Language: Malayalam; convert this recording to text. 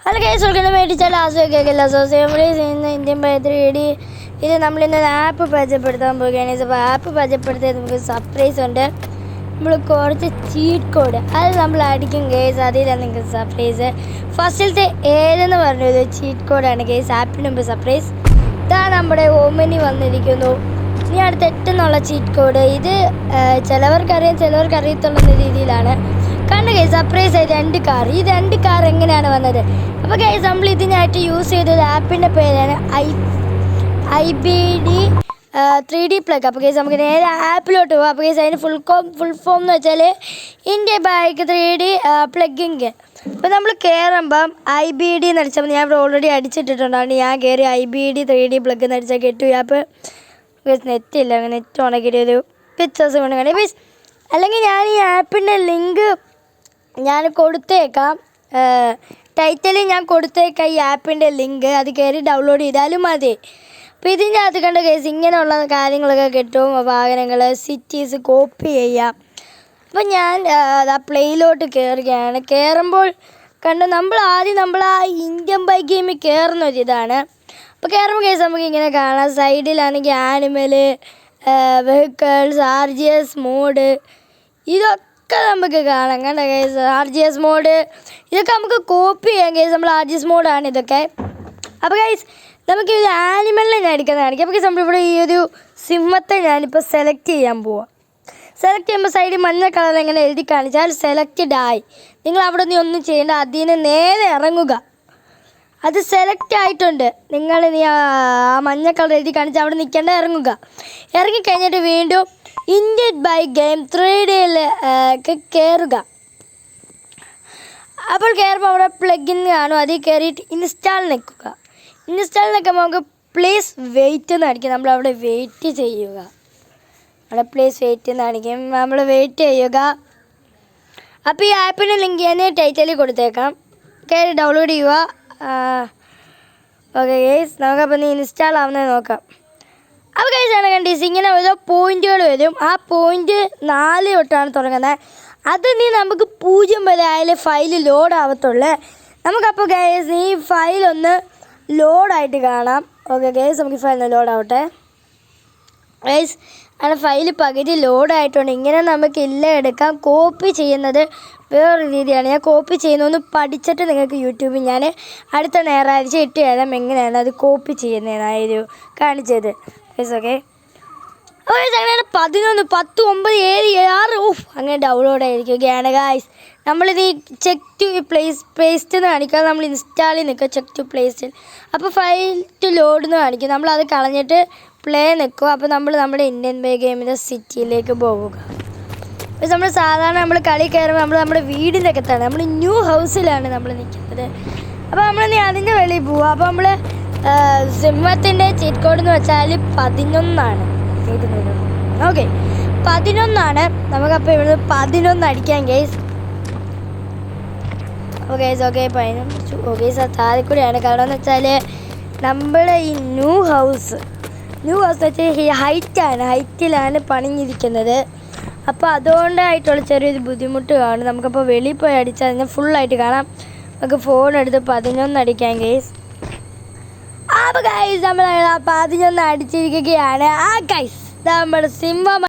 ഹലോ ഗൈസ്, വെൽക്കം മേടിച്ചാൽ ആസ്വദിക്കില്ല ഇന്ത്യൻ ബൈ 3D. ഇത് നമ്മളിന്ന് ആപ്പ് പരിചയപ്പെടുത്താൻ പോവുകയാണ്. അപ്പോൾ ആപ്പ് പരിചയപ്പെടുത്തിയത് നമുക്ക് സർപ്രൈസ് ഉണ്ട്. നമ്മൾ കുറച്ച് ചീറ്റ് കോഡ് അത് നമ്മൾ അടിക്കും ഗൈസ്. അതിലാണ് നിങ്ങൾക്ക് സർപ്രൈസ്. ഫസ്റ്റിലത്തെ ഏതെന്ന് പറഞ്ഞത് ചീറ്റ് കോഡാണ് ഗൈസ്. ആപ്പിന് മുമ്പ് സർപ്രൈസ്. ഇതാ നമ്മുടെ ഓമനി വന്നിരിക്കുന്നു. ഇനി അടുത്ത് 8 എന്നുള്ള ചീറ്റ് കോഡ്. ഇത് ചിലവർക്കറിയാം ചിലവർക്ക് അറിയത്തുള്ള രീതിയിലാണ്. കണ്ട ഗൈസ്, സർപ്രൈസ് ആയി 2 കാർ. ഈ 2 കാർ എങ്ങനെയാണ് വന്നത്? അപ്പോൾ ഗൈസ്, നമ്മൾ ഇതിനായിട്ട് യൂസ് ചെയ്തത് ആപ്പിൻ്റെ പേരാണ് IBD 3D പ്ലഗ്. അപ്പോൾ ഗൈസ് നമുക്ക് നേരെ ആപ്പിലോട്ട് പോകാം. അപ്പോൾ ഗൈസ് അതിന് ഫുൾ ഫോം എന്ന് വെച്ചാൽ ഇന്ത്യ ബൈക്ക് 3D പ്ലഗിങ്. അപ്പോൾ നമ്മൾ കയറുമ്പം IBD എന്ന് അടിച്ചാൽ ഞാൻ ഇവിടെ ഓൾറെഡി അടിച്ചിട്ടിട്ടുണ്ടാണ്. ഞാൻ കയറി IBD 3D പ്ലഗ് എന്ന് അടിച്ചാൽ കിട്ടും. ആപ്പ് ഗൈസ് നെറ്റില്ല, നെറ്റ് ഉണക്കിയിട്ട് ഒരു പിക്ചേഴ്സ് കൊണ്ട് കാണാം ഗൈസ്. അല്ലെങ്കിൽ ഞാൻ ഈ ആപ്പിൻ്റെ ലിങ്ക് ഞാൻ കൊടുത്തേക്കാം. ടൈറ്റിലിൽ ഞാൻ കൊടുത്തേക്കാം ഈ ആപ്പിൻ്റെ ലിങ്ക്. അത് കയറി ഡൗൺലോഡ് ചെയ്താലും മതി. അപ്പോൾ ഇതിൻ്റെ അകത്ത് കണ്ട കേസ് ഇങ്ങനെയുള്ള കാര്യങ്ങളൊക്കെ കിട്ടും. വാഹനങ്ങൾ, സിറ്റീസ് കോപ്പി ചെയ്യാം. അപ്പോൾ ഞാൻ പ്ലേയിലോട്ട് കയറുകയാണ്. കയറുമ്പോൾ കണ്ടു നമ്മൾ ആ ഇന്ത്യൻ ബൈക്ക് ഗെയിമിൽ കയറുന്ന ഒരിതാണ്. അപ്പോൾ കയറുമ്പോൾ കേസ് നമുക്ക് ഇങ്ങനെ കാണാം. സൈഡിലാണെങ്കിൽ ആനിമൽ, വെഹിക്കിൾസ്, RGS മോഡ്, ഇതൊക്കെ നമുക്ക് കാണാം. കണ്ട കേസ് RGS മോഡ് ഇതൊക്കെ നമുക്ക് കോപ്പി ചെയ്യാം കേസ്. നമ്മൾ RGS മോഡാണ് ഇതൊക്കെ. അപ്പോൾ ഗൈസ് നമുക്ക് ഒരു ആനിമലിനെ ഞാൻ അടിക്കാൻ കാണിക്കാം. അപ്പോൾ നമ്മളിവിടെ ഈ ഒരു സിംഹത്തെ ഞാനിപ്പോൾ സെലക്ട് ചെയ്യാൻ പോവാം. സെലക്ട് ചെയ്യുമ്പോൾ സൈഡിൽ മഞ്ഞ കളർ എങ്ങനെ എഴുതി കാണിച്ചാൽ സെലക്റ്റഡ് ആയി. നിങ്ങൾ അവിടെ നീ ഒന്നും ചെയ്യേണ്ട, അതിന് നേരെ ഇറങ്ങുക. അത് സെലക്ട് ആയിട്ടുണ്ട്. നിങ്ങൾ നീ ആ മഞ്ഞ കളർ എഴുതി കാണിച്ചാൽ അവിടെ നിൽക്കേണ്ട, ഇറങ്ങുക. ഇറങ്ങിക്കഴിഞ്ഞിട്ട് വീണ്ടും ഇന്ത്യൻ ബൈക്ക് ഗെയിം 3Dയിൽ കയറുക. അപ്പോൾ കയറുമ്പോൾ അവിടെ പ്ലഗിൻ കാണും. അതിൽ കയറിയിട്ട് ഇൻസ്റ്റാൾ നിൽക്കുക. ഇൻസ്റ്റാൾ നിൽക്കുമ്പോൾ നമുക്ക് പ്ലീസ് വെയിറ്റ് എന്ന് കാണിക്കും. നമ്മളവിടെ വെയിറ്റ് ചെയ്യുക. അവിടെ പ്ലീസ് വെയിറ്റ് എന്ന് കാണിക്കും. നമ്മൾ വെയിറ്റ് ചെയ്യുക. അപ്പോൾ ഈ ആപ്പിൻ്റെ ലിങ്ക് ഞാൻ ടൈറ്റിലിൽ കൊടുത്തേക്കാം. കയറി ഡൗൺലോഡ് ചെയ്യുക. ഓക്കെ ഗൈസ്, നമുക്കപ്പോൾ നീ ഇൻസ്റ്റാൾ ആവുന്നത് നോക്കാം. അപ്പോൾ ഗൈസാണ് കണ്ടീസ് ഇങ്ങനെ ഓരോ പോയിൻറ്റുകൾ വരും. ആ പോയിൻറ്റ് 4 തൊട്ടാണ് തുടങ്ങുന്നത്. അത് നീ നമുക്ക് 0 വരെ ആയാലും ഫയൽ ലോഡ് ആവത്തുള്ളൂ. നമുക്കപ്പോൾ ഗൈസ് ഈ ഫയലൊന്ന് ലോഡായിട്ട് കാണാം. ഓക്കെ ഗൈസ്, നമുക്ക് ഈ ഫയലൊന്ന് ലോഡാവട്ടെ ഗൈസ്. അങ്ങനെ ഫയൽ പകുതി ലോഡായിട്ടുണ്ട്. ഇങ്ങനെ നമുക്ക് ഇല്ല എടുക്കാം. കോപ്പി ചെയ്യുന്നത് വേറൊരു രീതിയാണ്. ഞാൻ കോപ്പി ചെയ്യുന്നതൊന്ന് പഠിച്ചിട്ട് നിങ്ങൾക്ക് യൂട്യൂബിൽ ഞാൻ അടുത്ത ഞായറാഴ്ച ഇട്ട് തരാം എങ്ങനെയാണ് അത് കോപ്പി ചെയ്യുന്നതിനായൊരു കാണിച്ചത് ഗൈസ്. ഓക്കെ അങ്ങനെ 11, 10, 9, 7, 6 അങ്ങനെ ഡൗൺലോഡ് ആയിരിക്കുകയാണ് ഗൈസ്. നമ്മളിത് ഈ ചെക്ക് ടു പേസ്റ്റ് എന്ന് കാണിക്കുക. നമ്മൾ ഇൻസ്റ്റാളിൽ നിൽക്കുക ചെക്ക് ടു പേസ്റ്റ്. അപ്പോൾ ഫയൽ ടു ലോഡ് എന്ന് കാണിക്കും. നമ്മളത് കളഞ്ഞിട്ട് പ്ലേ നിൽക്കും. അപ്പോൾ നമ്മൾ നമ്മുടെ ഇന്ത്യൻ ബൈക്ക് ഗെയിമിൻ്റെ സിറ്റിയിലേക്ക് പോവുക. അപ്പോൾ നമ്മൾ സാധാരണ നമ്മൾ കളി കയറുമ്പോൾ നമ്മുടെ വീടിൻ്റെ അകത്താണ്. നമ്മൾ ന്യൂ ഹൗസിലാണ് നമ്മൾ നിൽക്കുന്നത്. അപ്പോൾ നമ്മൾ അതിൻ്റെ വെളിയിൽ പോവുക. അപ്പോൾ നമ്മൾ സിംഹത്തിൻ്റെ ചീറ്റ് കോഡ് എന്ന് വെച്ചാൽ 11 ഓക്കെ 11. നമുക്കപ്പോൾ ഇവിടുന്ന് 11 അടിക്കാം ഗൈസ്. Okay okay 15. ഓക്കെ താഴെ കൂടിയാണ്. കാരണം എന്ന് വെച്ചാൽ നമ്മുടെ ഈ ന്യൂ ഹൗസ് വെച്ചാൽ ഹൈറ്റിലാണ് പണിഞ്ഞിരിക്കുന്നത്. അപ്പോൾ അതുകൊണ്ടായിട്ടുള്ള ചെറിയൊരു ബുദ്ധിമുട്ട് കാണും. നമുക്കപ്പോൾ വെളിയിൽ പോയി അടിച്ചാൽ അതിനെ ഫുള്ളായിട്ട് കാണാം. നമുക്ക് ഫോൺ എടുത്ത് 11 അടിക്കാം ഗൈസ്. അപ്പോൾ ഗൈസ് നമ്മൾ 11 അടിച്ചിരിക്കുകയാണ്. ആ ഗൈസ് നമ്മുടെ സിംഹം